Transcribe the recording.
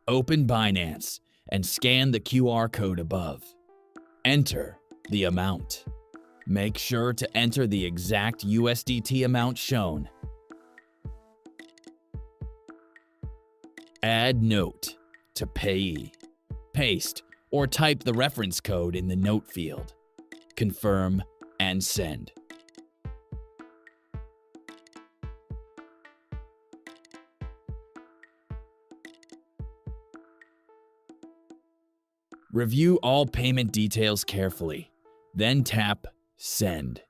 Open Binance and scan the QR code above. Enter the amount. Make sure to enter the exact USDT amount shown. Add note to payee. Paste or type the reference code in the note field. Confirm and send. Review all payment details carefully, then tap Send.